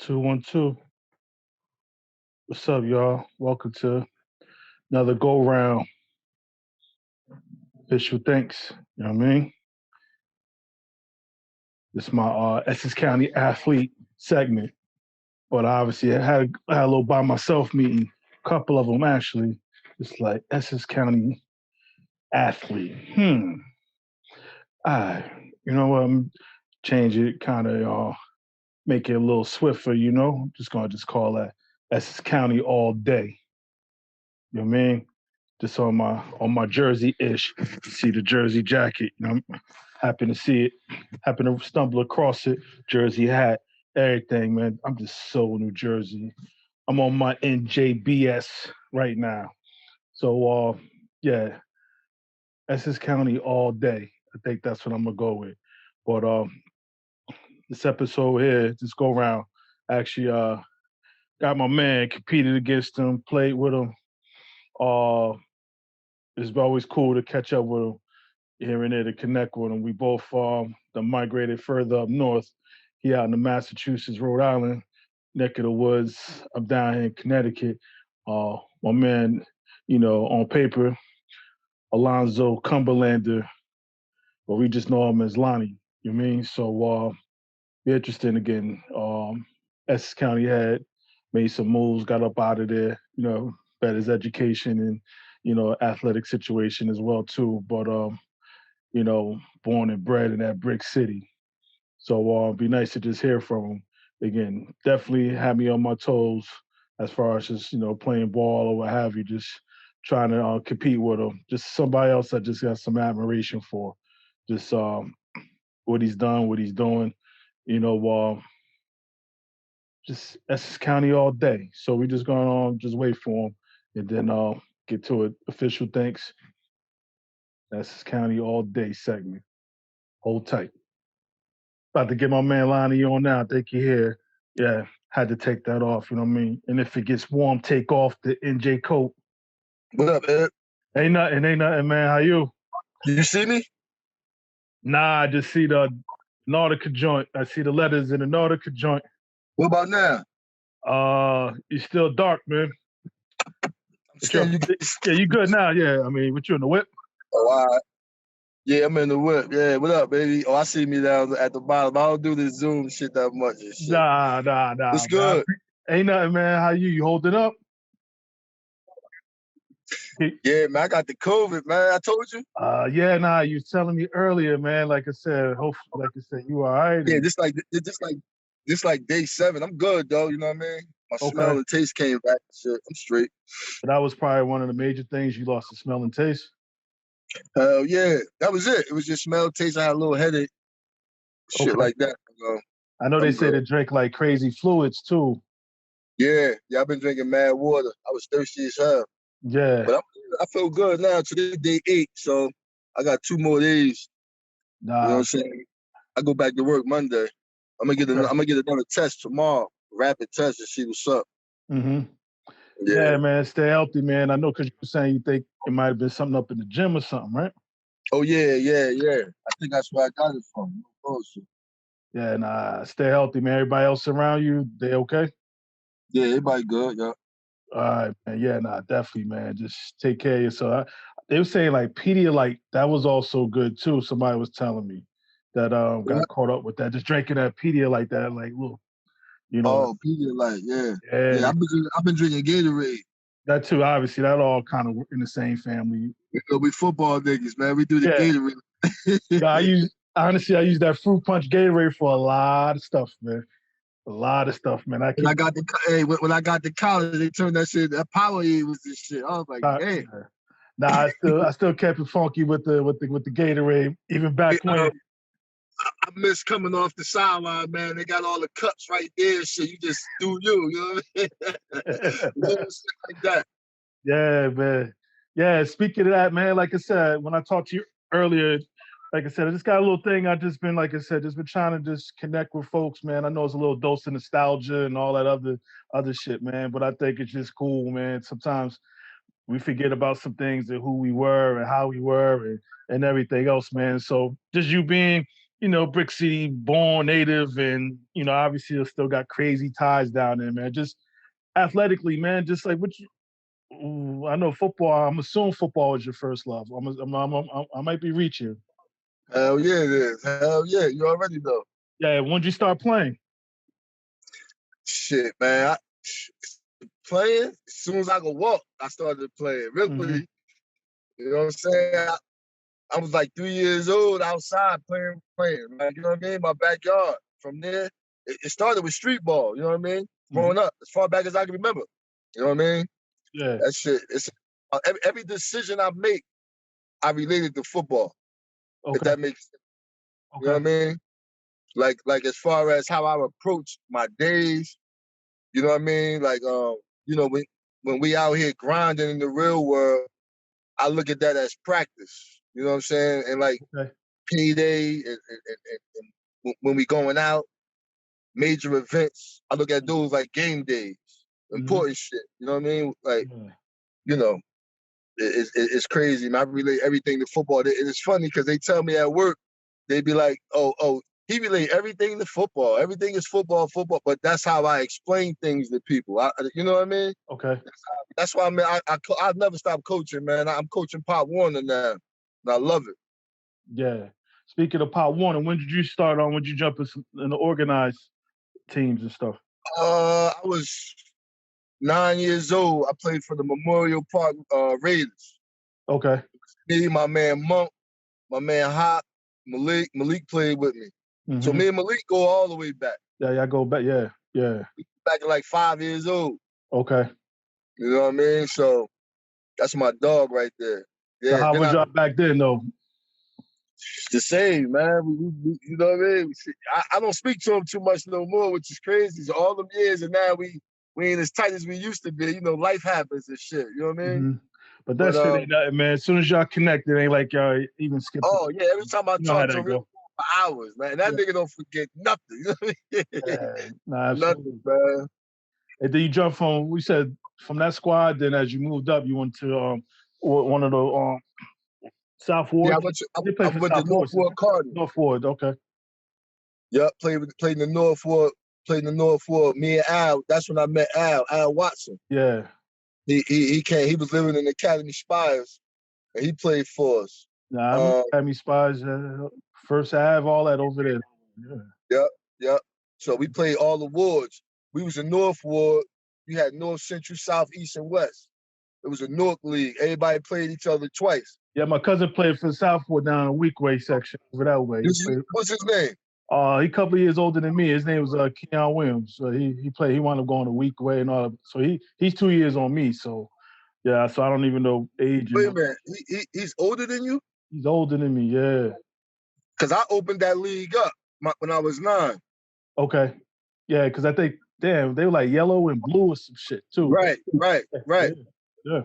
Two, one, two. What's up, y'all? Welcome to another go round. Official thanks. You know what I mean? This is my Essex County athlete segment. But obviously, I had a little by myself meeting, a couple of them actually. It's like Essex County athlete. All right. You know what? Change it, kind of make it a little swifter, you know? I'm just going to just call that Essex County all day. You know what I mean? Just on my jersey ish. See the jersey jacket. You know, I'm happy to see it. Happen to stumble across it. Jersey hat, everything, man. I'm just so New Jersey. I'm on my NJBS right now. So yeah, Essex County all day. I think that's what I'm gonna go with. But this episode here, this go round, actually got my man, competed against him, played with him. It's always cool to catch up with him here and there to connect with him. We both migrated further up north. He out in the Massachusetts, Rhode Island neck of the woods. I'm down here in Connecticut. My man, on paper, Alonzo Cumberlander, but we just know him as Lonnie. You know what I mean? So be interesting again. Essex County had made some moves, got up out of there, better his education and, athletic situation as well too. But born and bred in that brick city. So it'd be nice to just hear from him. Again, definitely had me on my toes as far as just, playing ball or what have you, just trying to compete with him. Just somebody else I just got some admiration for. Just what he's done, what he's doing, just Essex County all day. So we just going to just wait for him and then get to it. Official thanks. Essex County all day segment. Hold tight. About to get my man Lonnie on now. I think you're here. Yeah, had to take that off, you know what I mean? And if it gets warm, take off the NJ coat. What up, Ed? Ain't nothing, man. How you? You see me? Nah, I just see the Nautica joint. I see the letters in the Nautica joint. What about now? You still dark, man. Yeah, you good now, yeah. I mean, what you in the whip? Oh, all right. Yeah, I'm in the whip. Yeah, what up, baby? Oh, I see me down at the bottom. I don't do this Zoom shit that much and shit. Nah. It's good. Ain't nothing, man. How you? You holding up? Yeah, man, I got the COVID, man. I told you. Yeah, you was telling me earlier, man. Like I said, hopefully, like I said, you all right? Yeah, just like day 7. I'm good though. You know what I mean? My smell and taste came back and shit. I'm straight. But that was probably one of the major things. You lost the smell and taste. Hell yeah, that was it. It was just smell, taste. I had a little headache, shit like that. I know they say to drink like crazy fluids too. Yeah, I've been drinking mad water. I was thirsty as hell. Yeah. But I feel good now. Today's day 8, so I got 2 more days. Nah. You know what I'm saying? I go back to work Monday. I'm gonna get another test tomorrow, rapid test, to see what's up. Mm-hmm. Yeah, man, stay healthy, man. I know because you were saying you think it might have been something up in the gym or something, right? Oh yeah. I think that's where I got it from. No bullshit. Yeah, nah, stay healthy, man. Everybody else around you, they okay? Yeah, everybody good, yeah. All right, man. Yeah, nah, definitely, man. Just take care of yourself. They were saying like Pedialyte, that was also good too. Somebody was telling me that got caught up with that. Just drinking that Pedialyte, that like little, Oh, Pedialyte, yeah. Yeah, I've been drinking Gatorade. That too, obviously, that all kind of in the same family. We football niggas, man. We do the Gatorade. Yeah, I use that fruit punch Gatorade for a lot of stuff, man. A lot of stuff, man. When I got to college, they turned that shit. That Powerade was this shit. I was like, damn. Nah, I still kept it funky with the Gatorade, even back when. I miss coming off the sideline, man. They got all the cups right there. Shit, you just do you know what I mean? Shit like that. Yeah, man. Yeah, speaking of that, man, like I said, when I talked to you earlier, like I said, I just got a little thing. I've just been, like I said, just been trying to just connect with folks, man. I know it's a little dose of nostalgia and all that other shit, man. But I think it's just cool, man. Sometimes we forget about some things and who we were and how we were and everything else, man. So just you being, Brick City, born native, and obviously I still got crazy ties down there, man. Just athletically, man. Just like I know football. I'm assuming football was your first love. I might be reaching. Hell yeah, it is. Hell yeah, you already know. Yeah, when did you start playing? Shit, man. Playing as soon as I could walk, I started playing. Really, Mm-hmm. you know what I'm saying? I was like 3 years old outside playing. Like, you know what I mean? My backyard. From there, it started with street ball. You know what I mean? Growing up, as far back as I can remember. You know what I mean? Yeah. That shit. It's every decision I make, I related to football. Okay. If that makes sense. Okay. You know what I mean? Like as far as how I approach my days. You know what I mean? Like when we out here grinding in the real world, I look at that as practice. You know what I'm saying? And like payday and when we going out, major events, I look at those like game days, important shit. You know what I mean? Like, it's crazy, man. I relate everything to football. And it's funny because they tell me at work, they be like, oh, he relate everything to football. Everything is football. But that's how I explain things to people. You know what I mean? Okay. That's why, man, I've never stopped coaching, man. I'm coaching Pop Warner now, and I love it. Yeah. Speaking of Pop Warner, when did you start on? When did you jump in the organized teams and stuff? I was 9 years old. I played for the Memorial Park Raiders. Okay. Me, my man Monk, my man Hop, Malik. Malik played with me. Mm-hmm. So me and Malik go all the way back. Yeah, I go back. Yeah. Back at like 5 years old. Okay. You know what I mean? So that's my dog right there. Yeah. So how was y'all back then, though? The same, man. You know what I mean? I don't speak to him too much no more, which is crazy. So all them years, and now we ain't as tight as we used to be. You know, life happens and shit. You know what I mean? Mm-hmm. But that shit ain't nothing, man. As soon as y'all connect, it ain't like y'all even skip. Oh, yeah. Every time I talk to him for hours, man. That nigga don't forget nothing. You know what I mean? Nothing, man. And then you jump we said from that squad, then as you moved up, you went to one of the South Ward. Yeah, I went to North Ward Cardinals. North Ward, okay. Yep, played in the North Ward. Played in the North Ward. Me and Al. That's when I met Al Watson. Yeah. He came. He was living in Academy Spires, and he played for us. Nah, Academy Spires, First Ave, all that over there. Yeah. Yep. So we played all the wards. We was in North Ward. You had North, Central, South, East, and West. It was a North League. Everybody played each other twice. Yeah, my cousin played for South Ward down in Weekway section over that way. What's his name? He a couple of years older than me. His name was Keon Williams. So he played. He wound up going to Weekway and all that. So he's 2 years on me. So yeah. So I don't even know age. Wait a minute. He's older than you? He's older than me. Yeah. Because I opened that league up when I was 9. Okay. Yeah, because I think they were like yellow and blue or some shit too. Right. Yeah.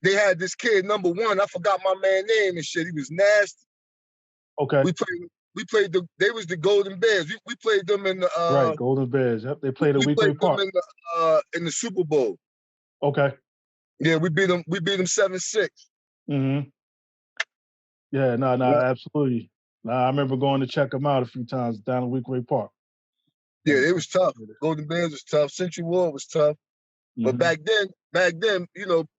They had this kid, number 1. I forgot my man's name and shit. He was nasty. Okay. We played they was the Golden Bears. We played them in the right, Golden Bears. Yep. They played at Weekway Park. In the Super Bowl. Okay. Yeah, we beat them 7-6. Mm-hmm. Yeah, no, absolutely. I remember going to check them out a few times down at Weekway Park. Yeah, it was tough. Golden Bears was tough. Century Ward was tough. Mm-hmm. But back then,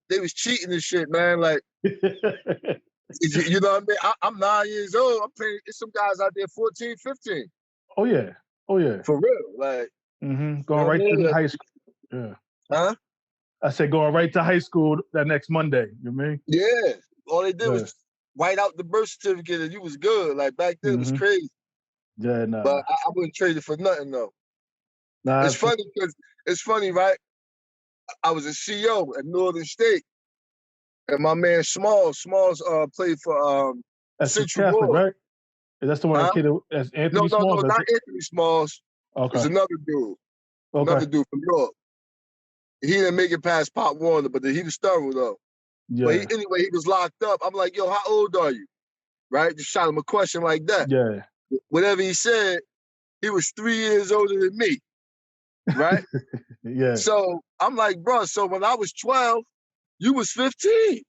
they was cheating and shit, man. Like, you know what I mean? I'm 9 years old. I'm playing. There's some guys out there 14, 15. Oh yeah. For real, like. Going right to high school. Yeah. Huh? I said going right to high school that next Monday. You know what I mean? Yeah. All they did was white out the birth certificate and you was good. Like back then, it was crazy. Yeah, nah. But I wouldn't trade it for nothing though. Nah, it's funny because right? I was a CO at Northern State, and my man Smalls played for Central Ward. Right? That's the one kid as Anthony Smalls. No, not Anthony Smalls. Okay. It was another dude. Okay. Another dude from York. He didn't make it past Pop Warner, but he was thorough though. Yeah. But anyway, he was locked up. I'm like, yo, how old are you? Right? Just shot him a question like that. Yeah. Whatever he said, he was 3 years older than me. Right? Yeah. So I'm like, bro, so when I was 12, you was 15.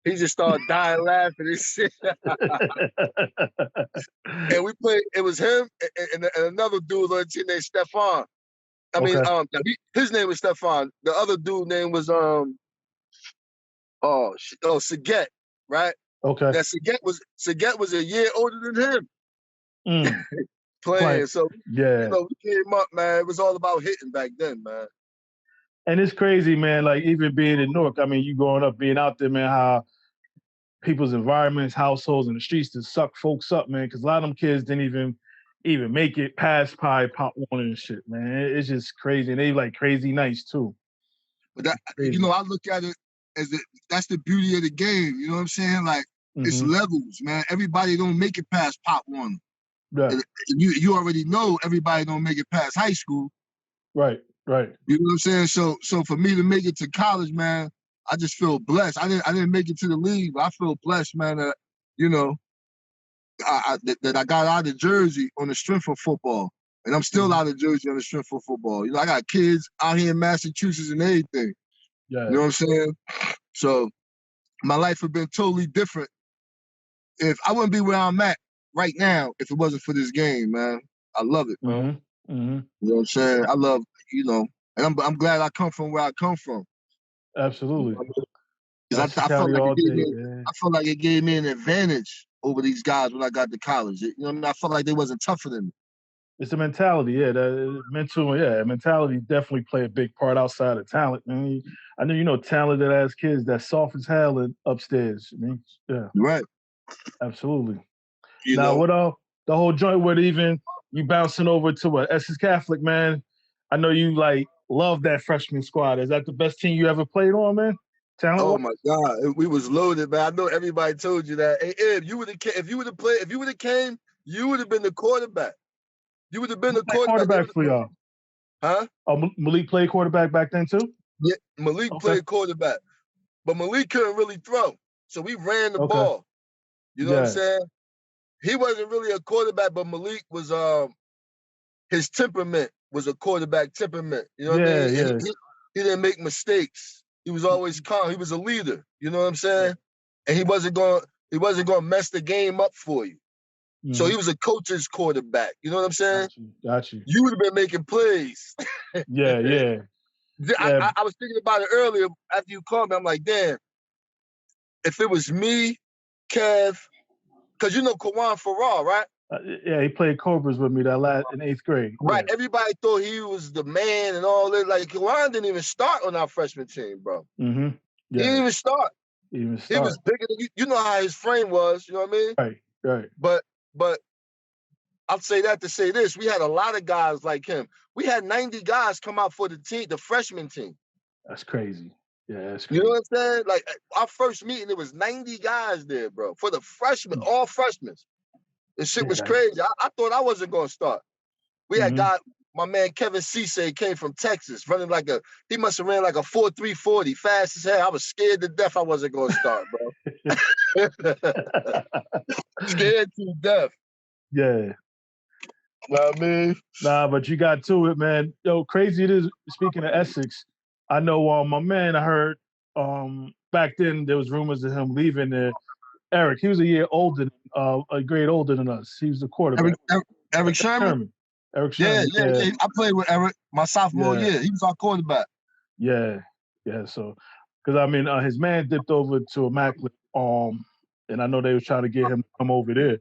He just started dying laughing and shit. And we played. It was him and another dude on the team named Stefan. I mean, Okay. his name was Stefan. The other dude name was Saget, right? Okay. That Saget was a year older than him playing. Like, So yeah. we came up, man. It was all about hitting back then, man. And it's crazy, man. Like even being in Newark, I mean, you growing up, being out there, man. How people's environments, households, and the streets to suck folks up, man. Because a lot of them kids didn't even make it past Pop Warner and shit, man. It's just crazy, and they like crazy nights too. But that, I look at it as that's the beauty of the game. You know what I'm saying? Like it's levels, man. Everybody don't make it past Pop Warner. Yeah. You already know everybody don't make it past high school. Right. Right. You know what I'm saying? So for me to make it to college, man, I just feel blessed. I didn't make it to the league, but I feel blessed, man. That that I got out of Jersey on the strength of football, and I'm still out of Jersey on the strength of football. I got kids out here in Massachusetts and everything. Yeah. You know what I'm saying? So my life would have been totally different if I wouldn't be where I'm at right now if it wasn't for this game, man. I love it, man. You know what I'm saying? I love, and I'm glad I come from where I come from. Absolutely. Because I felt like it gave me an advantage over these guys when I got to college. I felt like they wasn't tougher than me. It's a mentality, yeah. Mentality definitely play a big part outside of talent, man. I know talented ass kids that's soft as hell and upstairs. I mean, yeah. Right. Absolutely. What the whole joint with even you bouncing over to Essex Catholic, man. I know you like love that freshman squad. Is that the best team you ever played on, man? Oh my God, we was loaded, man. I know everybody told you that. Hey, Ed, if you would have came, you would have been the quarterback. You would have been the quarterback for y'all. Huh? Oh, Malik played quarterback back then too? Yeah, Malik played quarterback, but Malik couldn't really throw, so we ran the ball. You know what I'm saying? He wasn't really a quarterback, but Malik was his temperament was a quarterback temperament. You know what I mean? And he didn't make mistakes. He was always calm. He was a leader. You know what I'm saying? And he wasn't going to mess the game up for you. So he was a coach's quarterback. You know what I'm saying? Got you. You would have been making plays. Yeah. I was thinking about it earlier after you called me. I'm like, damn, if it was me, Kev, because you know Kawan Farrar, right? He played Cobras with me in 8th grade. Right. Yeah. Everybody thought he was the man and all that. Like, Kawan didn't even start on our freshman team, bro. Yeah. He didn't even start. He was bigger than you know how his frame was, you know what I mean? Right. But I'll say that to say this. We had a lot of guys like him. We had 90 guys come out for the freshman team. That's crazy. Yeah, that's crazy. You know what I'm saying? Like, our first meeting, there was 90 guys there, bro, for the freshmen, all freshmen. This shit was crazy. I thought I wasn't going to start. We had my man Kevin Cisse came from Texas, running he must have ran like a 4.3 40, fast as hell. I was scared to death I wasn't going to start, bro. Scared to death. Yeah. You know what I mean? Nah, but you got to it, man. Yo, crazy it is. Speaking of Essex, I know my man, I heard back then there was rumors of him leaving there. Eric, he was a year older, a grade older than us. He was the quarterback. Eric Sherman? Eric Sherman. Yeah. I played with Eric my sophomore year. He was our quarterback. Yeah. So, because I mean, his man dipped over to Immaculate, and I know they was trying to get him to come over there.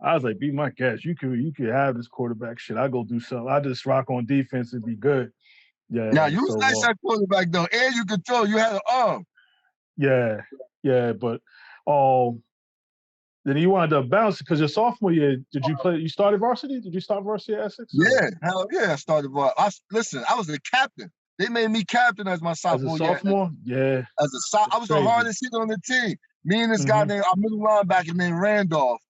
I was like, be my guest. You could have this quarterback shit. I go do something. I just rock on defense and be good. Yeah. Now you was nice at quarterback though, and you could throw. You had an arm. Yeah, but then you wanted to bounce because your sophomore year, did you play? You started varsity? Did you start varsity at Essex? Yeah, hell yeah, I started varsity. Listen, I was the captain. They made me captain as my sophomore year. As a sophomore? Yeah. I was the hardest hitter on the team. Me and this guy named our middle linebacker named Randolph.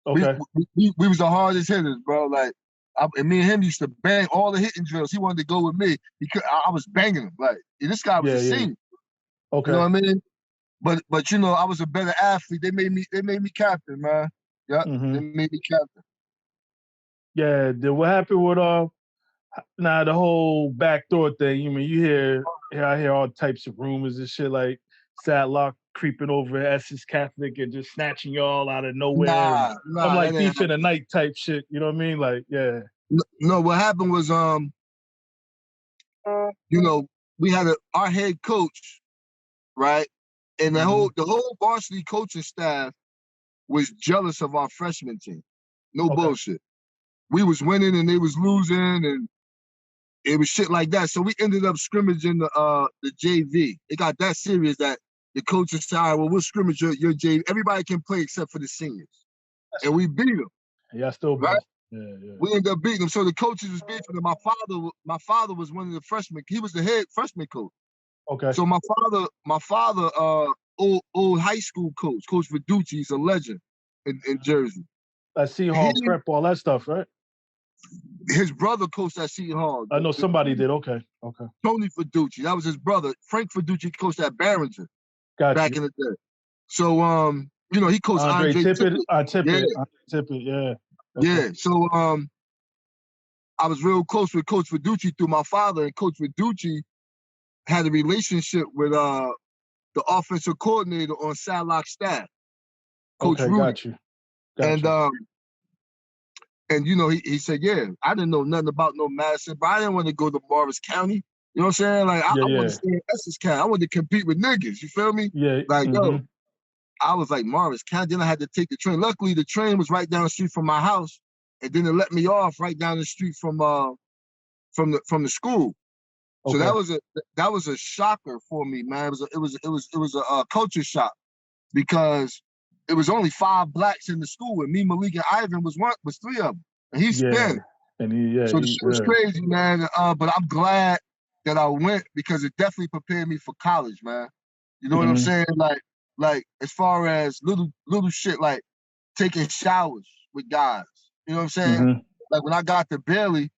Okay. We was the hardest hitters, bro. Like, and me and him used to bang all the hitting drills. He wanted to go with me. I was banging him. Like, this guy was a senior. Okay. You know what I mean? But I was a better athlete. They made me captain, man. Yeah, they made me captain. Yeah. Then what happened with the whole backdoor thing? I mean, I hear all types of rumors and shit. Like, Sadlock creeping over Essex Catholic and just snatching y'all out of nowhere. Nah, I'm like that thief in the night type shit. You know what I mean? Like, yeah. No, what happened was, you know, we had our head coach, right? And the whole varsity coaching staff was jealous of our freshman team. No bullshit. We was winning and they was losing, and it was shit like that. So we ended up scrimmaging the JV. It got that serious that the coach decided, well, we'll scrimmage your JV. Everybody can play except for the seniors. And we beat them. Yeah, still right? Yeah. We ended up beating them. So the coaches was beating them. My father was one of the freshmen. He was the head freshman coach. Okay. So my father, old high school coach, Coach Verducci, he's a legend in Jersey. At Seton Hall prep, all that stuff, right? His brother coached at Seton Hall. I know somebody did. Okay. Tony Verducci, that was his brother. Frank Verducci coached at Barrington back in the day. So you know, he coached Andre Tippett. Tippett, yeah. Okay. Yeah. So I was real close with Coach Verducci through my father, and Coach Verducci had a relationship with the offensive coordinator on Sadlock's staff, Coach Rudy. Got you. And you know, he said, yeah, I didn't know nothing about no Madison, but I didn't want to go to Morris County. You know what I'm saying? Like, I wanted to stay in Essex County. I wanted to compete with niggas. You feel me? Yeah. Like, yo, I was like, Morris County. Then I had to take the train. Luckily, the train was right down the street from my house, and then it let me off right down the street from the school. So that was a shocker for me, man. It was a culture shock, because it was only 5 blacks in the school, and me, Malik, and Ivan was 3 of them, and he's Spanish. And so the shit was crazy, man. But I'm glad that I went, because it definitely prepared me for college, man. You know what I'm saying? Like as far as little shit, like taking showers with guys. You know what I'm saying? Like when I got to Bailey,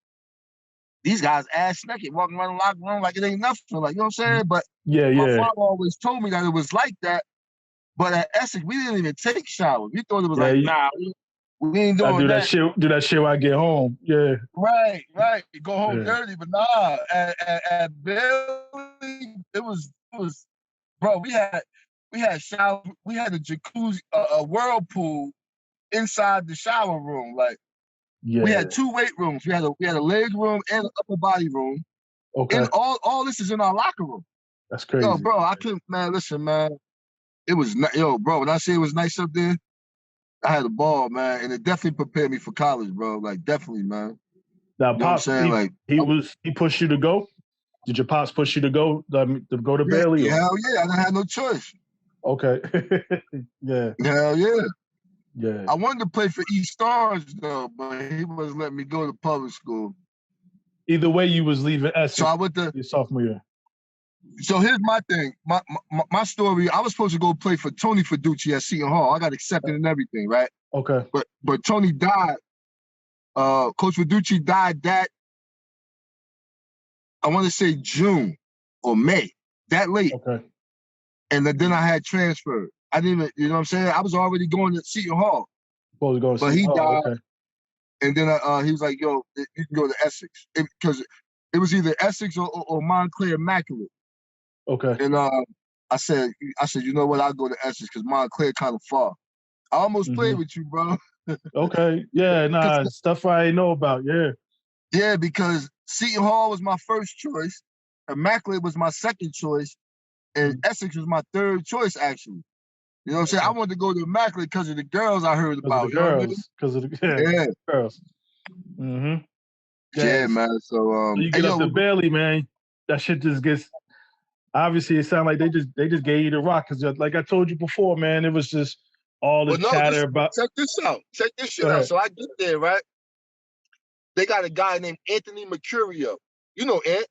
these guys ass naked, walking around the locker room like it ain't nothing. Like, you know what I'm saying? But my father always told me that it was like that. But at Essex, we didn't even take showers. We thought it was nah, we ain't doing that. Do that shit when I get home. Yeah. Right. You go home dirty, but nah. At Bailey, it was, bro. We had shower. We had a jacuzzi, a whirlpool inside the shower room. Like, we had 2 weight rooms. We had a leg room and an upper body room. Okay. And all this is in our locker room. That's crazy. Yo, bro, I couldn't, man. Listen, man. It was bro. When I say it was nice up there, I had a ball, man, and it definitely prepared me for college, bro. Like, definitely, man. Now, Pops, he pushed you to go. Did your pops push you to go to Bailey? Hell yeah, I didn't have no choice. Okay. Yeah. Hell yeah. Yeah. I wanted to play for East Stars though, but he wasn't letting me go to public school. Either way, you was leaving Essex. So I went to your sophomore year. So here's my thing. My story. I was supposed to go play for Tony Verducci at Seton Hall. I got accepted and everything, right? Okay. But Tony died. Coach Verducci died that, I want to say June or May, that late. Okay. And then I had transferred. I didn't even, you know what I'm saying? I was already going to Seton Hall. Supposed to go to but Seton Hall. He died. Okay. And then he was like, yo, you can go to Essex. Because it was either Essex or Montclair Immaculate. Okay. And I said, you know what? I'll go to Essex because Montclair kind of far. I almost played with you, bro. Okay. Yeah, nah, stuff I ain't know about. Yeah. Yeah, because Seton Hall was my first choice. Immaculate was my second choice. And Essex was my third choice, actually. You know what I'm saying? I wanted to go to Immaculate because of the girls I heard about. Because of the girls. Mm-hmm. Yeah, man. So you get up to Bailey, man. That shit just gets. Obviously, it sounded like they just gave you the rock because, like I told you before, man, it was just all the chatter about. Check this out. Check this shit out. So I get there, right? They got a guy named Anthony Mercurio. You know Ant,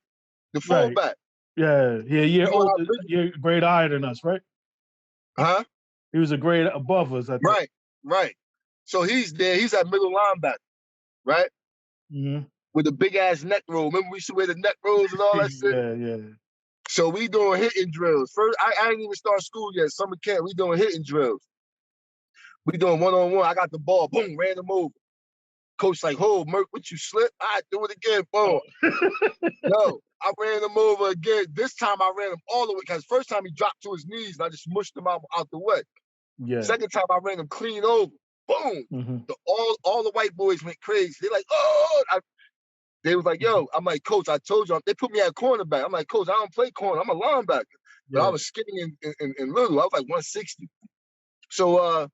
the fullback. Yeah, you're grade higher than us, right? Huh? He was a grade above us, I think. Right. So he's there. He's at middle linebacker, right? Mm-hmm. With a big ass neck roll. Remember we used to wear the neck rolls and all that shit? Yeah. So we doing hitting drills. First, I ain't even start school yet. Summer camp, we doing hitting drills. We doing one-on-one. I got the ball. Boom, ran him over. Coach like, Merk, what you slip? I do it again, boom. No. I ran him over again. This time I ran him all the way because first time he dropped to his knees and I just mushed him out the way. Yeah. Second time I ran him clean over. Boom. Mm-hmm. All the white boys went crazy. They're like, oh, they was like, yo, I'm like, coach, I told you, they put me at cornerback. I'm like, coach, I don't play corner. I'm a linebacker. But I was skinny and little. I was like 160. So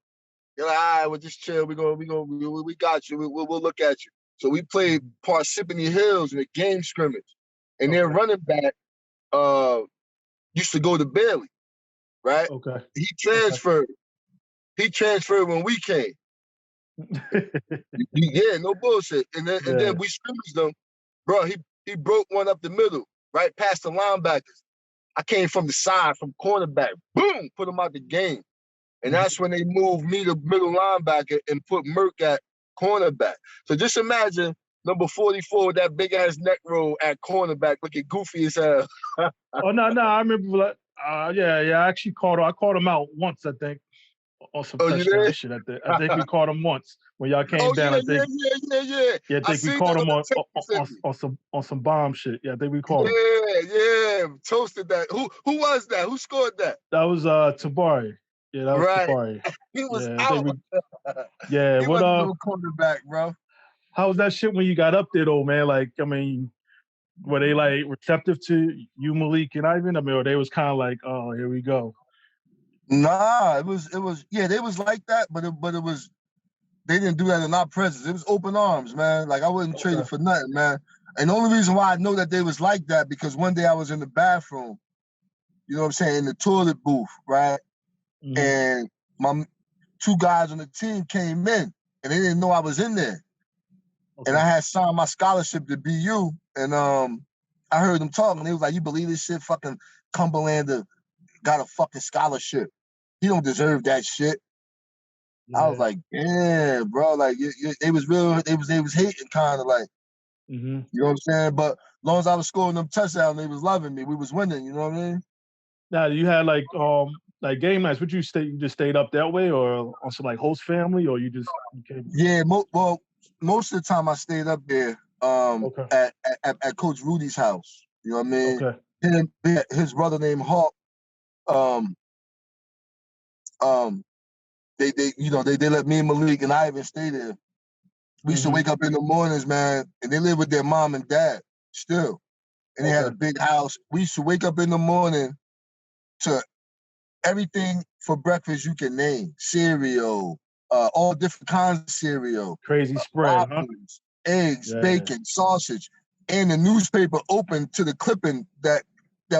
they're like, all right, well, just chill. We got you. We'll look at you. So we played Parsippany Hills in a game scrimmage. And their running back used to go to Bailey, right? Okay. He transferred. He transferred when we came. Yeah, no bullshit. And then we scrimmaged them. Bro, he broke one up the middle, right past the linebackers. I came from the side, from cornerback. Boom, put him out the game. And that's when they moved me to middle linebacker and put Merck at cornerback. So just imagine number 44 with that big ass neck roll at cornerback, looking goofy as hell. Oh no, I remember. I actually caught him out once, I think, on some touchdown shit. I think we caught him once when y'all came down. Yeah. Yeah, I think we caught him on some bomb shit. Yeah, I think we caught him. Yeah, toasted that. Who was that? Who scored that? That was Tabari. Yeah, that was Tabari. He was out. He wasn't no cornerback, bro. How was that shit when you got up there though, man? Like, I mean, were they like receptive to you, Malik and Ivan? I mean, or they was kind of like, oh, here we go. Nah, it was they was like that, but it was they didn't do that in our presence. It was open arms, man. Like I wouldn't trade it for nothing, man. And the only reason why I know that they was like that because one day I was in the bathroom, you know what I'm saying, in the toilet booth, right? Mm-hmm. And my two guys on the team came in and they didn't know I was in there. Okay. And I had signed my scholarship to BU, and I heard them talking. They was like, "You believe this shit? Fucking Cumberlander got a fucking scholarship. He don't deserve that shit." Yeah. I was like, "Damn, bro!" Like, they was real. They was hating, kind of like, you know what I'm saying? But as long as I was scoring them touchdowns, they was loving me. We was winning. You know what I mean? Now you had like game nights. Would you just stayed up that way, or on some like host family, or you came? Yeah, most of the time I stayed up there at Coach Rudy's house. You know what I mean? Okay. His brother named Hawk. They let me and Malik and Ivan stay there. We used to wake up in the mornings, man, and they live with their mom and dad still. And they had a big house. We used to wake up in the morning to everything for breakfast you can name. Cereal, all different kinds of cereal. Crazy spread, waffles, eggs, bacon, sausage, and the newspaper open to the clipping that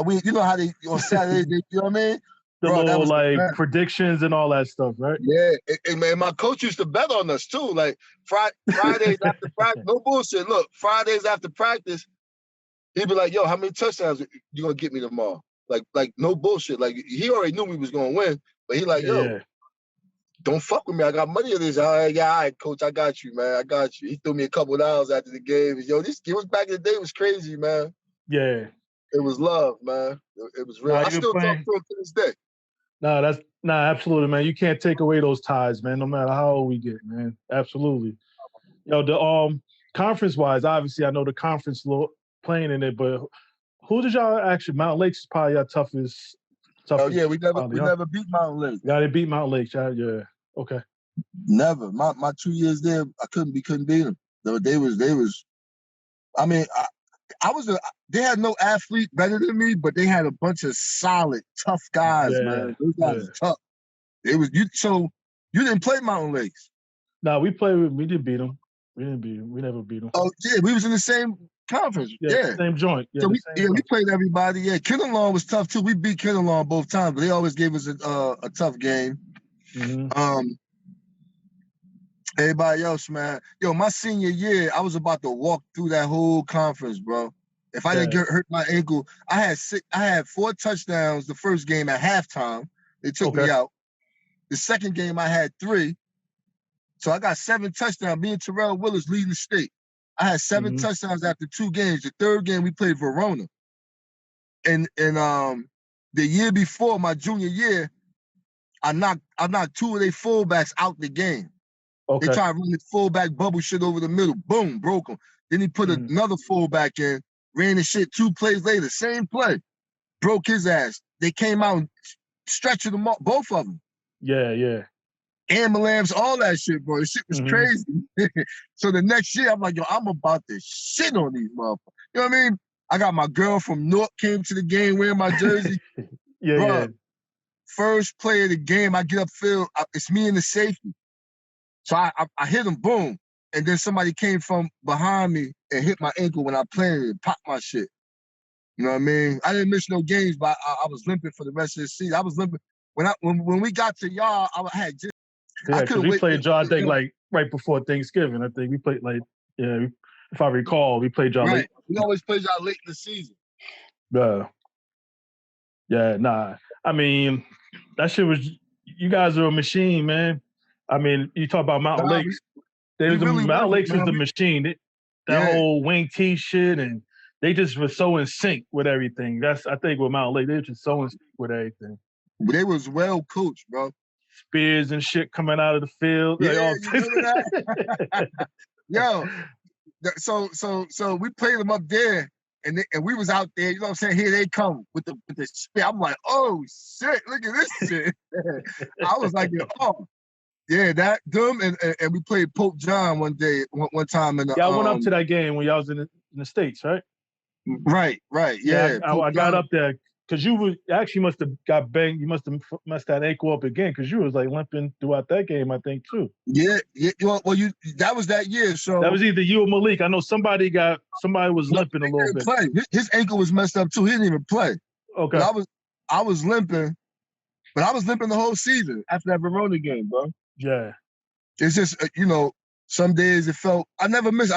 we, you know how they, on Saturday, you know what I mean? The little like predictions and all that stuff, right? Yeah, and man, my coach used to bet on us too. Like Fridays after practice, no bullshit. Look, Fridays after practice, he'd be like, "Yo, how many touchdowns you gonna get me tomorrow?" Like no bullshit. Like he already knew we was gonna win, but he like, "Yo, don't fuck with me. I got money in this." All right, coach, I got you, man. I got you. He threw me a couple of dollars after the game. Yo, this was back in the day. It was crazy, man. Yeah, it was love, man. It was real. I still talk to him to this day. No, absolutely, man. You can't take away those ties, man, no matter how old we get, man. Absolutely. The conference wise, obviously I know the conference playing in it, but who did y'all actually? Mountain Lakes is probably our toughest. Oh yeah, we never beat Mountain Lakes. Yeah, they beat Mountain Lakes. Yeah. Okay. Never. My 2 years there, I couldn't beat them. They was. I mean, they had no athlete better than me, but they had a bunch of solid, tough guys, man. Those guys are tough. It was you. So you didn't play Mountain Lakes? No, we didn't beat them. We didn't beat them. We never beat them. Oh yeah, we was in the same conference. Yeah. Same joint. Yeah, so we played everybody. Yeah, Cumberlander was tough too. We beat Cumberlander both times, but they always gave us a tough game. Mm-hmm. Everybody else, man. Yo, my senior year, I was about to walk through that whole conference, bro. If I didn't hurt my ankle, I had 4 touchdowns the first game at halftime. They took me out. The second game, I had 3. So I got 7 touchdowns. Me and Terrell Willis leading the state. I had 7 touchdowns after 2 games. The third game, we played Verona. And the year before, my junior year, I knocked 2 of their fullbacks out the game. Okay. They tried to run the fullback bubble shit over the middle. Boom, broke him. Then he put another fullback in. ran the shit 2 plays later, same play. Broke his ass. They came out and stretching them up, both of them. Yeah. Ambulance, all that shit, bro. The shit was crazy. So the next year, I'm like, yo, I'm about to shit on these motherfuckers. You know what I mean? I got my girl from North came to the game wearing my jersey. Yeah. First play of the game, I get upfield. It's me and the safety. So I hit him, boom. And then somebody came from behind me and hit my ankle when I planted it, popped my shit. You know what I mean? I didn't miss no games, but I was limping for the rest of the season. I was limping. When we got to y'all, I had just... Yeah, because we played y'all, I think, like, right before Thanksgiving. I think we played, like, yeah, if I recall, we played y'all late. We always played y'all late in the season. Yeah, nah. I mean, that shit was... You guys are a machine, man. I mean, you talk about Mountain Lakes. Mountain Lakes is the machine. That whole wing T shit, and they just were so in sync with everything. That's, I think, with Mountain Lake, they were just so in sync with everything. They was well coached, bro. Spears and shit coming out of the field. Yeah, like, you remember that? Yo, so we played them up there, and we was out there. You know what I'm saying? Here they come with the spear. I'm like, oh shit! Look at this shit. I was like, oh. Yeah, them and we played Pope John one time in the. Yeah, I went up to that game when y'all was in the States, right? Right. Yeah, I got up there because you must have got banged. You must have messed that ankle up again because you was like limping throughout that game, I think, too. Yeah. Well, that was that year. So that was either you or Malik. I know somebody was limping a little bit. Play. His ankle was messed up too. He didn't even play. Okay. But I was limping, but I was limping the whole season after that Verona game, bro. Yeah. It's just, some days it felt, I didn't miss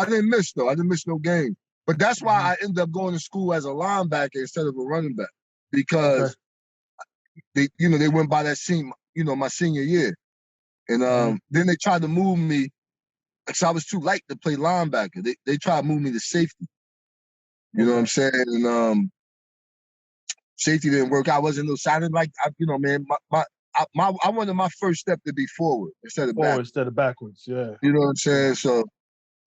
though. I didn't miss no game. But that's why I ended up going to school as a linebacker instead of a running back. Because they went by that my senior year. And then they tried to move me, because I was too light to play linebacker. They tried to move me to safety. You know what I'm saying? And safety didn't work out. I wasn't no signing like, man, I wanted my first step to be forward instead of backwards. Yeah. You know what I'm saying? So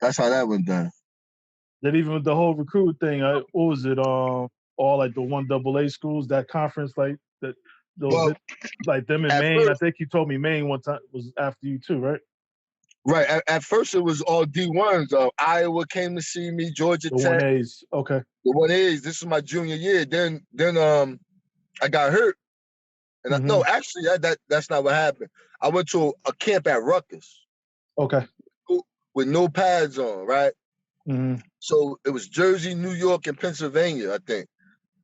that's how that went down. Then even with the whole recruit thing, what was it? All like the 1AA schools, that conference, like that, like them in Maine. First, I think you told me Maine one time was after you too, right? Right. At first, it was all D1s. Iowa came to see me. Georgia Tech. The 1As. Okay. The 1As. This is my junior year. Then I got hurt. And no, actually, that's not what happened. I went to a camp at Rutgers. Okay. With no pads on, right? Mm-hmm. So it was Jersey, New York, and Pennsylvania, I think.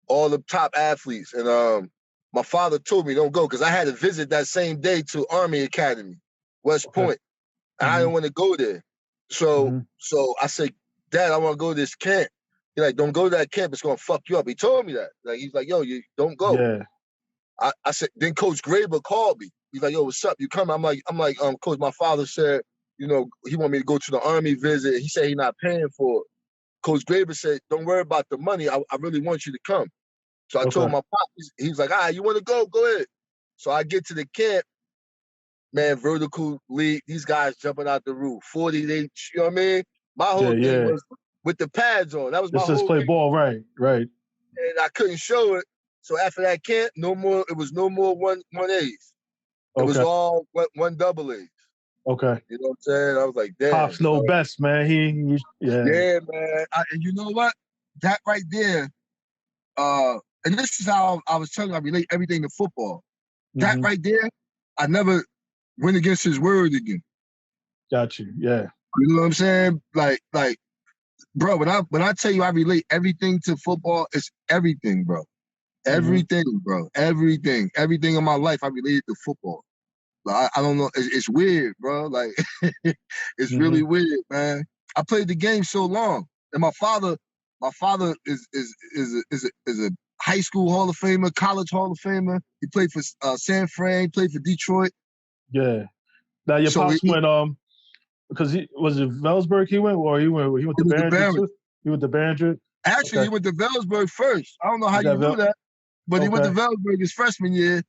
All the top athletes. And my father told me don't go because I had to visit that same day to Army Academy, West Point. And I didn't want to go there. So I said, Dad, I want to go to this camp. He's like, don't go to that camp. It's going to fuck you up. He told me that. Like, he's like, yo, you don't go. Yeah. I said, then Coach Graber called me. He's like, yo, what's up? You coming? I'm like, Coach, my father said, he want me to go to the Army visit. He said he's not paying for it. Coach Graber said, don't worry about the money. I really want you to come. So I told my pop, he's like, you want to go? Go ahead. So I get to the camp, man, vertical leap, these guys jumping out the roof, 40, you know what I mean? My whole thing was with the pads on. That was my whole thing. Play ball, right. And I couldn't show it. So after that camp, it was no more 1As. It was all 1AA. Okay. You know what I'm saying? I was like, damn. Pops know best, man. Yeah, man. And you know what? That right there, and this is how I was telling you I relate everything to football. That right there, I never went against his word again. Got you. Yeah. You know what I'm saying? Like, bro, when I tell you I relate everything to football, it's everything, bro. Everything, bro. Everything in my life I related to football. Like, I don't know. It's weird, bro. Like, it's really weird, man. I played the game so long, and my father is a high school Hall of Famer, college Hall of Famer. He played for San Fran, played for Detroit. Yeah. Now your pops went because was it Velsburg he went, or he went to Barrington too? He went to Barrington. Actually, he went to Velsburg first. I don't know how you knew that, but he went to Velsburg his freshman year.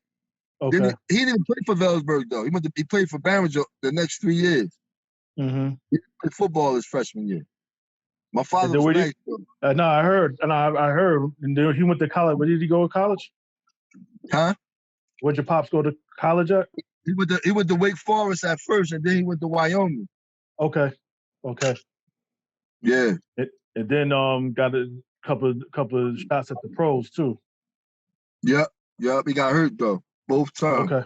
Okay. Then he didn't play for Velsburg though. He played for Barrington the next 3 years. Mm-hmm. He played football his freshman year. My father was nice, bro. No, I heard. And I heard. And then he went to college. Where did he go to college? Huh? Where'd your pops go to college at? He went to Wake Forest at first, and then he went to Wyoming. Okay. Yeah. And then got a couple of shots at the pros too. Yep. He got hurt though, both times. Okay.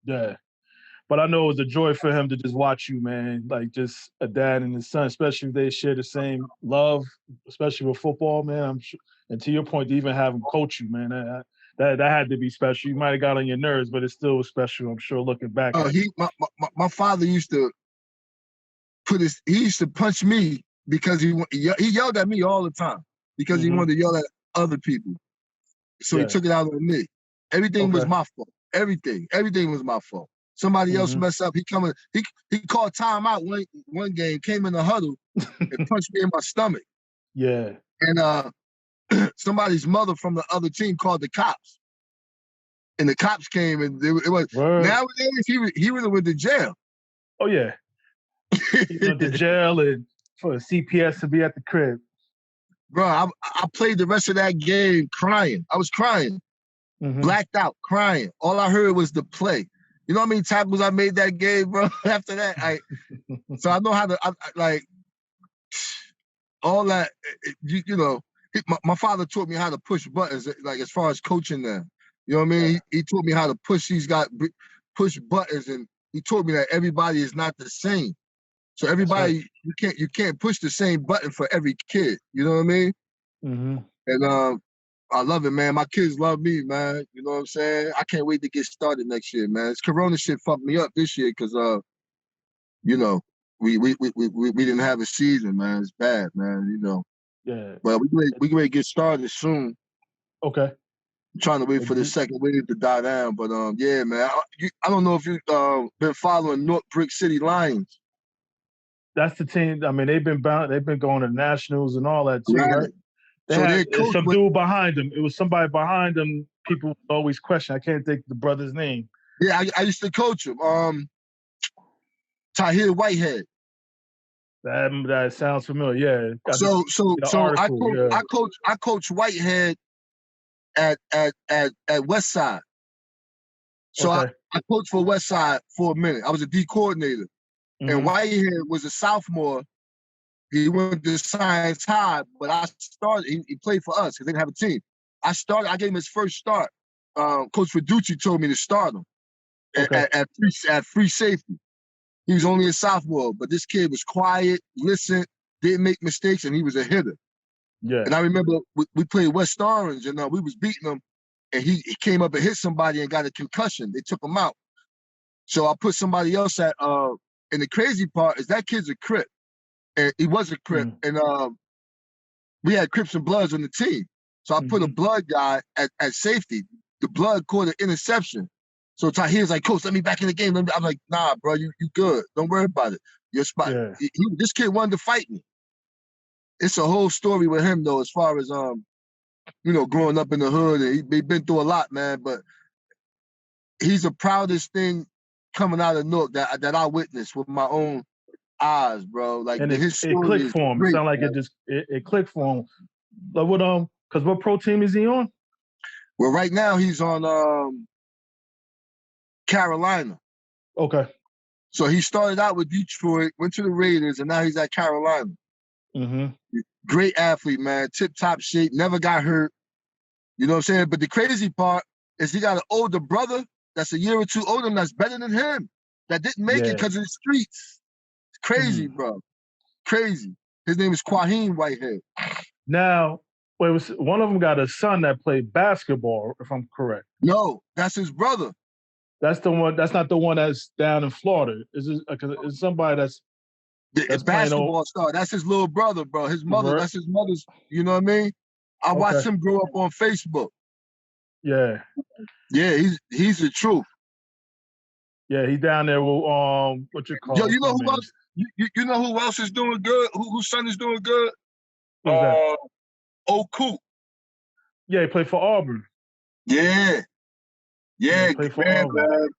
Yeah. But I know it was a joy for him to just watch you, man. Like just a dad and his son, especially if they share the same love, especially with football, man. I'm sure. And to your point, to even have him coach you, man, that had to be special. You might have got on your nerves, but it still was special. I'm sure looking back. My father used to punch me because he yelled at me all the time because he wanted to yell at other people. So he took it out on me. Everything was my fault. Everything was my fault. Somebody else messed up. He called timeout one game, came in the huddle and punched me in my stomach. Yeah. And somebody's mother from the other team called the cops. And the cops came and it was nowadays he would have went to jail. Oh yeah. He went to jail and for the CPS to be at the crib. Bro, I played the rest of that game crying. I was crying. Blacked out, crying. All I heard was the play. You know how many tackles I made that game, bro? After that, so I know how to all that. You know, my father taught me how to push buttons. Like as far as coaching them, you know what I mean? He taught me how to push push buttons, and he taught me that everybody is not the same. So everybody, you can't push the same button for every kid. You know what I mean? And I love it, man. My kids love me, man. You know what I'm saying? I can't wait to get started next year, man. This Corona shit fucked me up this year because you know, we didn't have a season, man. It's bad, man. You know. Yeah. But we ready to get started soon. Okay. I'm trying to wait for the second wave to die down, but yeah, man. I don't know if you've been following North Brick City Lions. That's the team. I mean, they've been going to nationals and all that too, right? They had some dude behind them. It was somebody behind them. People always question. I can't think the brother's name. Yeah, I used to coach him. Tahir Whitehead. That sounds familiar. Yeah. So I coach Whitehead at West Side. So I coached for West Side for a minute. I was a D coordinator. And Whitehead was a sophomore. He went to Science High, but I started. He played for us because they didn't have a team. I gave him his first start. Coach Fiducci told me to start him at free safety. He was only a sophomore, but this kid was quiet, listened, didn't make mistakes, and he was a hitter. Yeah. And I remember we played West Orange, and we was beating him, and he came up and hit somebody and got a concussion. They took him out. So I put somebody else at. And the crazy part is that kid's a Crip. And he was a Crip. And we had Crips and Bloods on the team. So I put a Blood guy at safety. The Blood caught an interception. So Tahir's like, Coach, let me back in the game. I'm like, nah, bro, you good. Don't worry about it. Your spot. Yeah. This kid wanted to fight me. It's a whole story with him, though, as far as, growing up in the hood. And he's been through a lot, man. But he's the proudest thing coming out of Newark that I witnessed with my own eyes, bro. Like, and his story it clicked for him. It sounded like it clicked for him. Like what pro team is he on? Well, right now he's on Carolina. Okay. So he started out with Detroit, went to the Raiders, and now he's at Carolina. Great athlete, man. Tip-top shape, never got hurt. You know what I'm saying? But the crazy part is he got an older brother that's a year or two older that's better than him, that didn't make it because of the streets. It's crazy, bro. Crazy. His name is Quaheen Whitehead. Now, one of them got a son that played basketball, if I'm correct. No, that's his brother. That's the one. That's not the one that's down in Florida. It's somebody that's basketball star. That's his little brother, bro. His mother. That's his mother's. You know what I mean? I watched him grow up on Facebook. Yeah. Yeah, he's the truth. Yeah, he's down there with what you call. Yo, you know who else? You know who else is doing good? Whose son is doing good? Who's that? Oku. Yeah, he played for Auburn. Yeah, he played for Auburn. Man.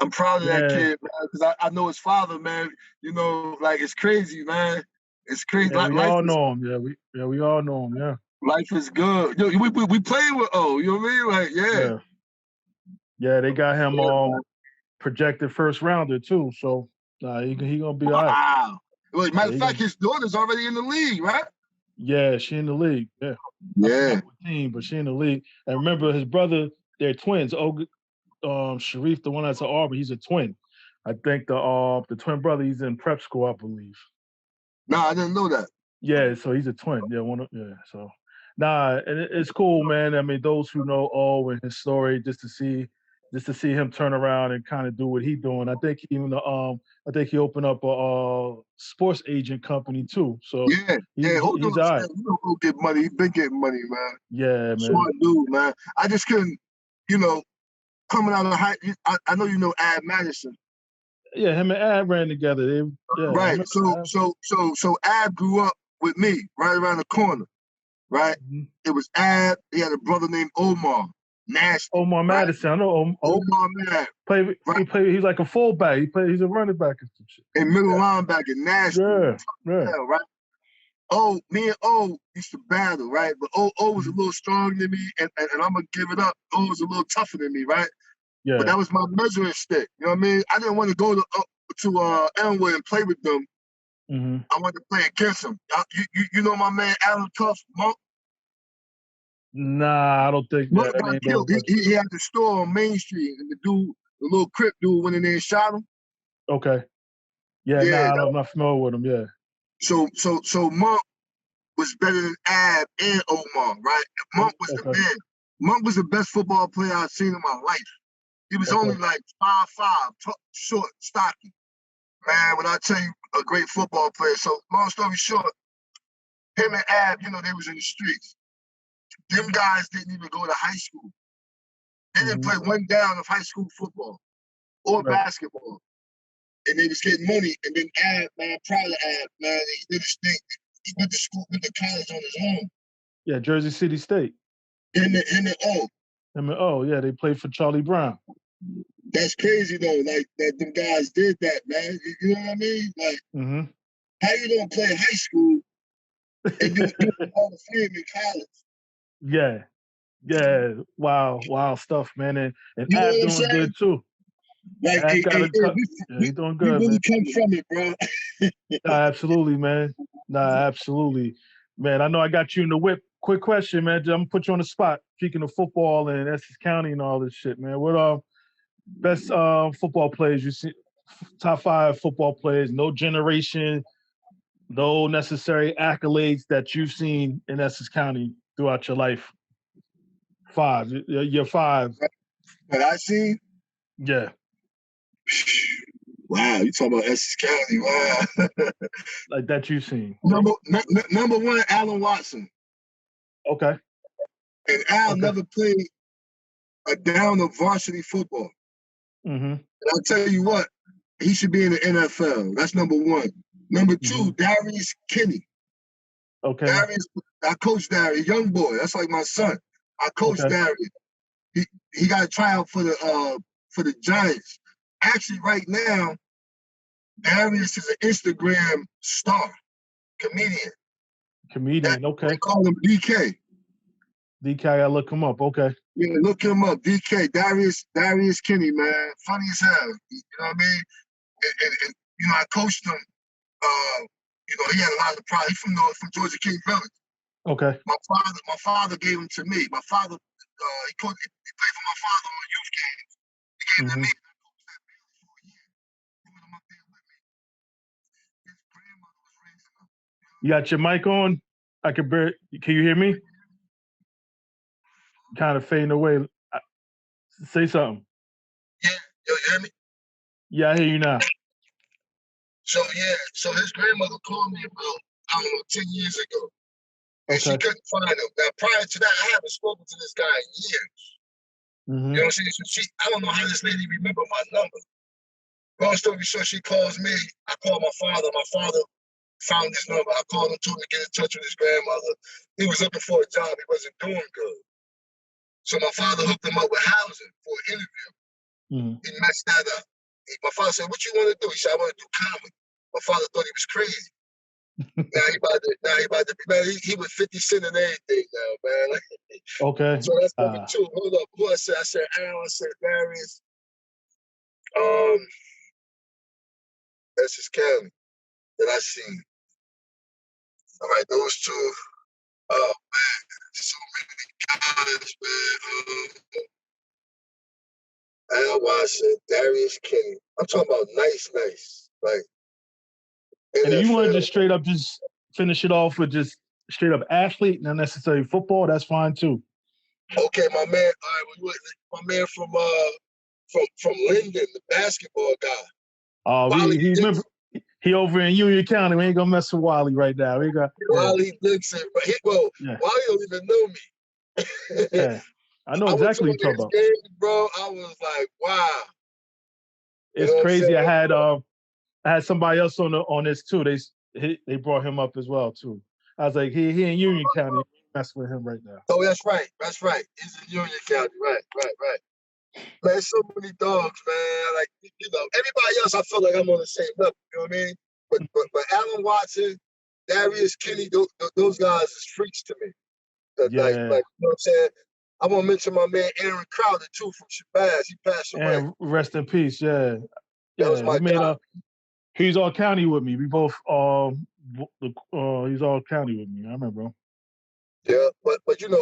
I'm proud of that kid, man, because I know his father, man. You know, like it's crazy, man. It's crazy. Yeah, we Life all is know him. We all know him. Yeah. life is good. Yo, we played with O. You know what I mean? Like, yeah. Yeah, they got him Yeah, projected first rounder too. So he gonna be all right. wow. Well, matter Yeah, of fact, his daughter's already in the league, right? yeah, she in the league. Yeah. I Yeah. forgot what team, but she in the league. And remember his brother, they're twins. Sharif, the one that's at Auburn, he's a twin. I think the twin brother, he's in prep school, I believe. No, I didn't know that. Yeah, so he's a twin. Yeah, so and it's cool, man. I mean, those who know and his story, just to see him turn around and kind of do what he's doing. I think I think he opened up a sports agent company too. So Yeah. Yeah, hold he's on, all man. right. You don't go get money. He's been getting money, man. Yeah, man. Smart dude, man. I just couldn't, coming out of high. I know you know Ad Madison. Yeah, him and Ad ran together. I Right. remember Ad. So Ab grew up with me right around the corner. Right. Mhm. It was Ab. He had a brother named Omar. Nasty. Omar Right? Madison. I know Omar man. Right. He's like a fullback. He's a running back and some shit. And middle linebacker. Nasty. Yeah. Hell, right. Me and O used to battle, right? But O was a little stronger than me, and I'm gonna give it up. O was a little tougher than me, right? Yeah. But that was my measuring stick. You know what I mean? I didn't want to go to Elmwood and play with them. Mm-hmm. I wanted to play against him. You know my man Alan Tuff, Monk? Nah, I don't think Monk that got ain't killed. He had the store on Main Street, and the little Crip dude went in there and shot him. Okay. Yeah, Yeah. I'm not familiar with him. Yeah. So Monk was better than Ab and Omar, right? Monk was the man. Monk was the best football player I've seen in my life. He was only like 5'5", short, stocky. Man, when I tell you, a great football player. So long story short, him and Ab, they was in the streets. Them guys didn't even go to high school. They didn't play one down of high school football or basketball. And they was getting money. And then Ab, man, proud of Ab, man, he did his thing. He went to college on his own. Yeah, Jersey City State. Him and O. Yeah, they played for Charlie Brown. That's crazy though, like that them guys did that, man. You know what I mean? Like, how you don't play high school and you Hall of Fame in college? Yeah. Wow stuff, man. And You know Ab what I'm doing saying? good too. Like, Ab he's doing good, we really man. come from it, bro. Absolutely, man. Absolutely. Man, I know I got you in the whip. Quick question, man. I'm gonna put you on the spot. Speaking of football and Essex County and all this shit, man. What best football players you see? Top 5 football players, no generation, no necessary accolades that you've seen in Essex County throughout your life. 5. You're 5. That I seen? Yeah. Wow, you talking about Essex County? Wow. Like that you've seen. Number 1, Alan Watson. Okay. And Al never played a down of varsity football. And I'll tell you what, he should be in the NFL. That's number 1. Number 2, Darius Kinney. Okay. Darius, I coached Darius, young boy. That's like my son. I coached Darius. He got a tryout for the Giants. Actually, right now, Darius is an Instagram star, comedian. Okay. They call him DK. DK, I gotta look him up. Okay. Yeah, look him up. DK, Darius Kinney, man. Funny as hell. You know what I mean? And I coached him. He had a lot of pride. He's from Georgia King Village. Okay. My father gave him to me. My father, he played for my father on youth games. He gave him to me. You got your mic on? Can you hear me? Kind of fading away. Say something. Yeah, you hear me? Yeah, I hear you now. So his grandmother called me about, 10 years ago. And she couldn't find him. Now, prior to that, I haven't spoken to this guy in years. You know what I'm saying? So I don't know how this lady remembered my number. Long story short, she calls me. I call my father. My father found his number. I called him, told him to get in touch with his grandmother. He was looking for a job. He wasn't doing good. So my father hooked him up with housing for an interview. He messed that up. My father said, "What you want to do?" He said, "I want to do comedy." My father thought he was crazy. He about to be, man. He was 50 Cent and everything now, man. Okay. So that's number 2. Hold up. Who I said? I said Al. I said Darius. Essex County that I seen. All right, those 2. Oh man, so many guys, man. Al Watson, Darius Kinney. I'm talking about nice, like And if you want to NFL. just straight up just finish it off with just straight up athlete, not necessarily football, that's fine too. Okay, my man. All right, my man from Linden, the basketball guy. He remember he over in Union County. We ain't gonna mess with Wally right now. We got Wally Dixon. Wally don't even know me. Yeah, I know I went to exactly one what you're of his talking about. games, bro. I was like, wow. It's crazy. I had somebody else on this too. They brought him up as well too. I was like, he in Union County. Mess with him right now. Oh, that's right. He's in Union County. Right. Man, so many dogs, man. Like, everybody else, I feel like I'm on the same level. You know what I mean? But Alan Watson, Darius Kinney, those guys is freaks to me. Like, you know what I'm saying? I want to mention my man Aaron Crowder too from Shabazz. He passed away. And rest in peace. Yeah. That was my guy. He's all county with me. We both he's all county with me. I remember him. Yeah, but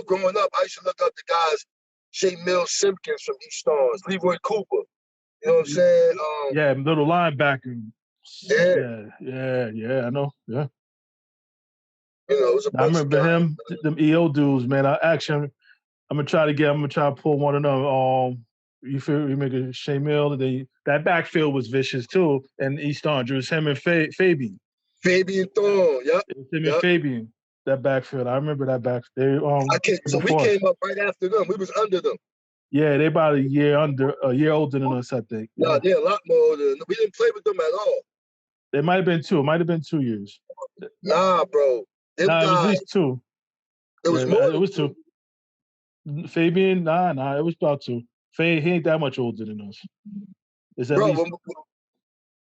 growing up, I used to look up the guys, Shea Mills Simpkins from East Orange, Leroy Cooper. You know what I'm saying? Little linebacker. Yeah, I know. Yeah. It was a bunch I remember of guys, him, them EO dudes, man. I'm gonna try to pull one of them. You feel you make a Shea Mill, that backfield was vicious too, and East Orange. It was him and Fabian. Fabian Thorne, yep. It was him and Fabian. That backfield, I remember that backfield. So we came up right after them. We was under them. Yeah, they about a year older than us, I think. No, they're a lot more older. We didn't play with them at all. It might have been 2. It might have been 2 years. Nah, bro. It was at least 2. It was more. It was 2. Fabian, nah, it was about 2. He ain't that much older than us. It's at least. No,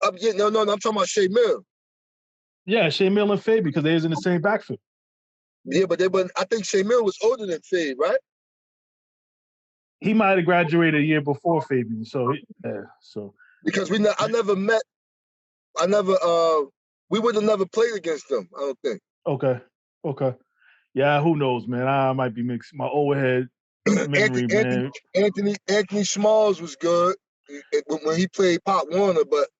I'm talking about Shea Mill. Yeah, Shea Mill and Fabian because they was in the same backfield. Yeah, but I think Shea Mill was older than Fabian, right? He might have graduated a year before Fabian, so. Because we would have never played against them, I don't think. Okay. Yeah, who knows, man? I might be mixed. My overhead memory, man. Anthony Smalls was good when he played Pop Warner, but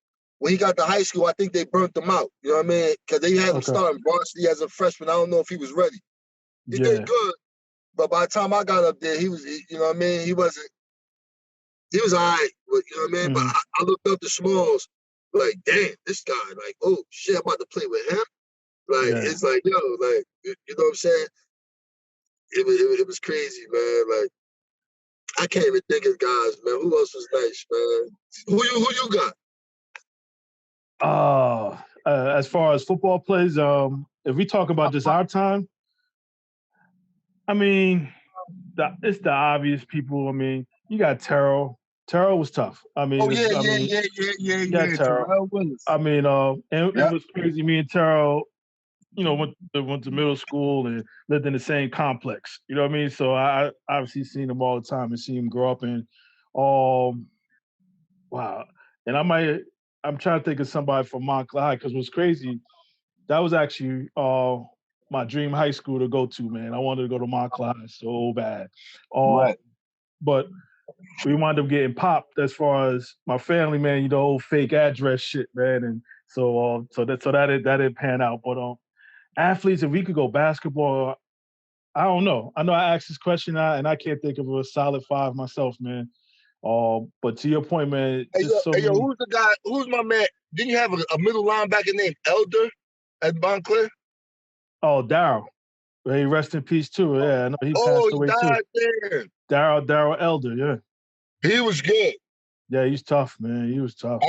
when he got to high school, I think they burnt him out. You know what I mean? Because they had him starting varsity as a freshman. I don't know if he was ready. He did good, but by the time I got up there, he was, you know what I mean? He was all right, you know what I mean? Mm-hmm. But I looked up to Smalls, like, damn, this guy, like, oh shit, I'm about to play with him. Like, it's like, you know what I'm saying? It was crazy, man. Like, I can't even think of guys, man. Who else was nice, man? Who you got? As far as football plays, if we talk about just our time, I mean, it's the obvious people. I mean, you got Terrell. Terrell was tough. I mean, yeah. Terrell Willis. I mean, it was crazy. Me and Terrell, went to middle school and lived in the same complex. You know what I mean? So I obviously seen him all the time and seen him grow up. And wow. And I'm trying to think of somebody from Montclair High because what's crazy, that was actually my dream high school to go to, man. I wanted to go to Montclair High so bad. Right. But we wound up getting popped as far as my family, man, old fake address shit, man. And so that didn't pan out. But athletes, if we could go basketball, I don't know. I know I asked this question and I can't think of a solid 5 myself, man. But to your point, man. Who's the guy? Who's my man? Didn't you have a middle linebacker named Elder at Montclair? Oh, Darryl. He rest in peace too. Yeah, I know he passed away too. Darryl Elder. Yeah. He was good. Yeah, he's tough, man. He was tough.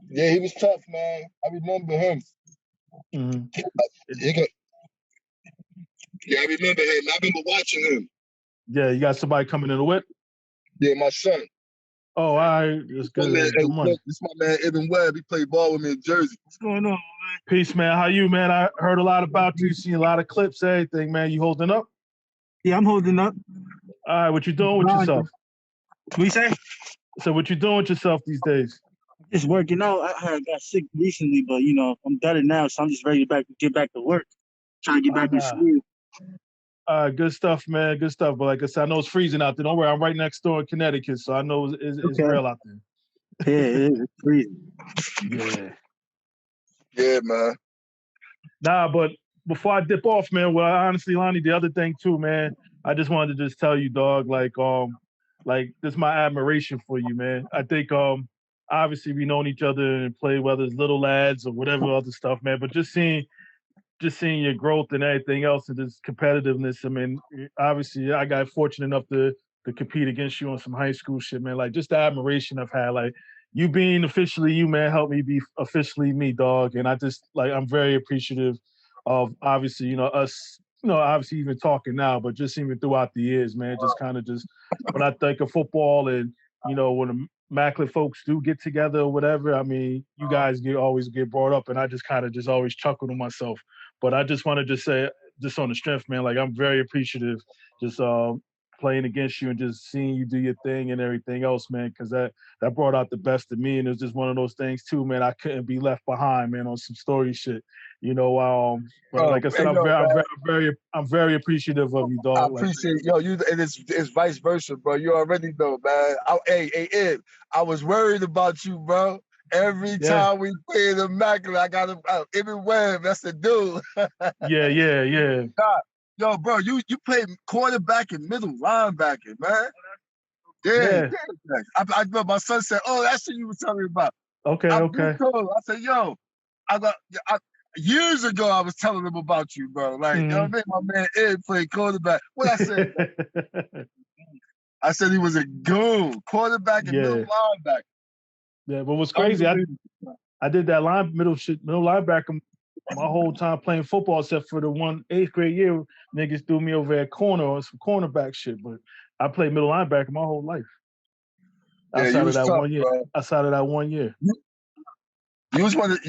He was tough, man. I remember him. Mm-hmm. I remember him. I remember watching him. Yeah, you got somebody coming in the whip? Yeah, my son. Oh, all right. That's My good. man, That's hey, good money. look, this is my man Evan Webb. He played ball with me in Jersey. What's going on, Peace, man. How you, man? I heard a lot about you. Seen a lot of clips, everything, man. You holding up? Yeah, I'm holding up. All right. What you doing with yourself? What you say? So what you doing with yourself these days? Just working out. I got sick recently, but I'm better now, so I'm just ready to get back to work. Trying to get back in school. Good stuff, man. Good stuff. But like I said, I know it's freezing out there. Don't worry, I'm right next door in Connecticut, so I know it's real out there. Yeah, it's freezing. Yeah. Yeah, man. Nah, but before I dip off, man, well, honestly, Lonnie, the other thing too, man, I just wanted to just tell you, dog, like this is my admiration for you, man. I think obviously we known each other and played, whether it's little lads or whatever other stuff, man. But just seeing your growth and everything else and this competitiveness. I mean, obviously I got fortunate enough to compete against you on some high school shit, man. Like just the admiration I've had, like you being officially you, man, helped me be officially me, dog. And I just I'm very appreciative of obviously, us, obviously even talking now, but just even throughout the years, man, just kind of just when I think of football and, when the Immaculate folks do get together or whatever, I mean, you guys always get brought up and I just kind of just always chuckle to myself. But I just want to just say, just on the strength, man, like I'm very appreciative just playing against you and just seeing you do your thing and everything else, man, because that brought out the best of me. And it was just one of those things too, man. I couldn't be left behind, man, on some story shit. But like I said, I'm very appreciative of you, dog. I appreciate it's vice versa, bro. You already know, man. Hey, Ed, I was worried about you, bro. Every time we played Immaculate, I got him out. Evan Webb, that's the dude. Yeah. Yo, bro, you played quarterback and middle linebacker, man. Yeah. I know my son said, "Oh, that's what you were telling me about." Okay. I said, "Yo, years ago I was telling him about you, bro. Like, you know what I mean? My man Ed played quarterback. What I said? I said he was a goon, quarterback and middle linebacker. Yeah, but what's crazy, I did that middle linebacker my whole time playing football, except for the 8th grade year, niggas threw me over at corner or some cornerback shit. But I played middle linebacker my whole life. Outside of that tough, 1 year. Bro. Outside of that 1 year. You was one of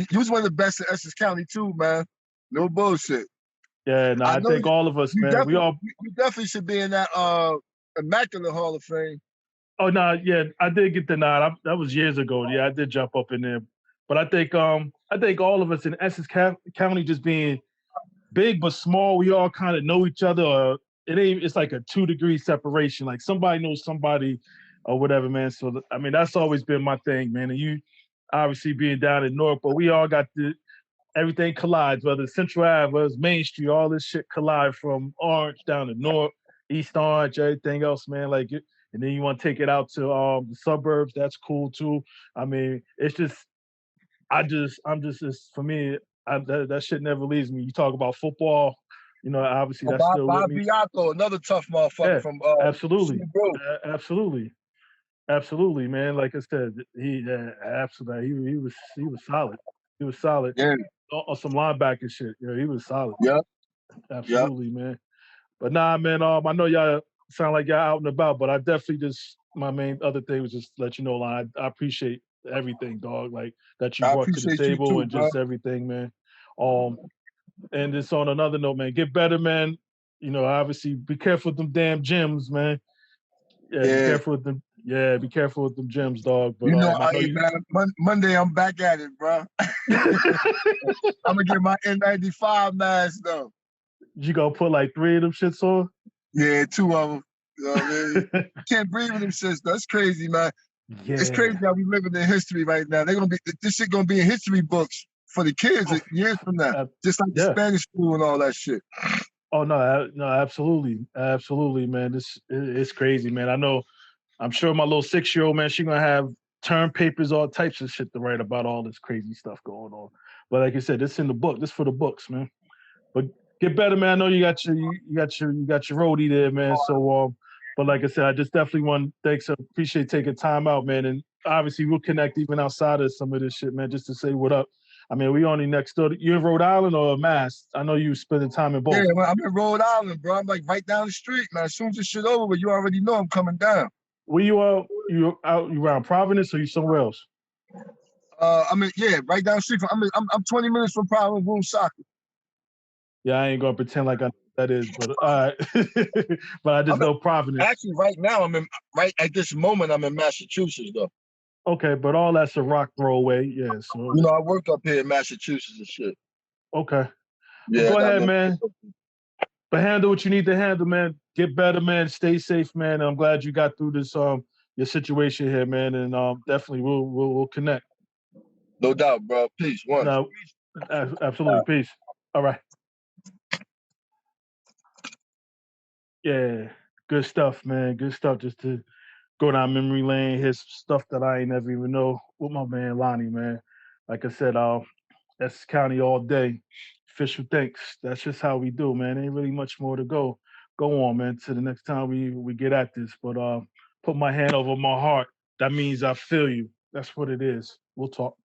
the best in Essex County too, man. No bullshit. Yeah, no, I think all of us, man. You definitely should be in that Immaculate Hall of Fame. Oh no, yeah, I did get the nod. That was years ago. Yeah, I did jump up in there. But I think all of us in Essex County just being big but small, we all kind of know each other. It's like a 2-degree separation. Like somebody knows somebody or whatever, man. So I mean, that's always been my thing, man. And you obviously being down in North, but we all got everything collides, whether it's Central Ave, whether it's Main Street, all this shit collide from Orange down to North, East Orange, everything else, man. Like it. And then you want to take it out to the suburbs. That's cool too. I mean, it's just, for me, that shit never leaves me. You talk about football, obviously that's still with me. Biaco, another tough motherfucker from absolutely, man. Like I said, absolutely, he was solid. He was solid. Yeah. On some linebacker shit. Yeah, he was solid. Yeah. Absolutely, man. But nah, man. I know y'all sound like y'all out and about, but I definitely my main other thing was just let you know, I appreciate everything, dog. Like that you brought to the table too, and just everything, man. And just on another note, man, get better, man. Obviously, be careful with them damn gyms, man. Yeah, be careful with them. Yeah, be careful with them gyms, dog. But man, Monday I'm back at it, bro. I'm gonna get my N95 mask though. You gonna put like 3 of them shits on? Yeah, 2 of them. You know what I mean? Can't breathe with them shits. That's crazy, man. Yeah. It's crazy how we living in history right now. This shit gonna be in history books for the kids years from now. Just like the Spanish school and all that shit. Oh no, absolutely, man. It's crazy, man. I'm sure my little 6-year-old, man, she gonna have term papers, all types of shit to write about all this crazy stuff going on. But like I said, it's in the book. This for the books, man. But get better, man. I know you got your roadie there, man. So but like I said, I just definitely appreciate taking time out, man. And obviously we'll connect even outside of some of this shit, man, just to say what up. I mean, we only next door. You in Rhode Island or Mass? I know you spending time in both. Yeah, man, I'm in Rhode Island, bro. I'm like right down the street, man. As soon as this shit over, but you already know I'm coming down. Where you you around Providence or you somewhere else? I mean, yeah, right down the street from. I'm 20 minutes from Providence Boom Soccer. Yeah, I ain't gonna pretend like I know what that is, but but I just know Providence. Actually, right now right at this moment I'm in Massachusetts though. Okay, but all that's a rock throw away. Yeah, so You know, I work up here in Massachusetts and shit. okay. Yeah, Well, go ahead, man. But handle what you need to handle, man. Get better, man. Stay safe, man. I'm glad you got through this your situation here, man. And definitely we'll connect. No doubt, bro. Peace. One. No, absolutely. Peace. All right. Yeah, good stuff, man. Good stuff. Just to go down memory lane, hear some stuff that I ain't never even know with my man Lonnie, man. Like I said, Essex County all day. Official thanks. That's just how we do, man. Ain't really much more to go on, man. To the next time we get at this. But put my hand over my heart. That means I feel you. That's what it is. We'll talk.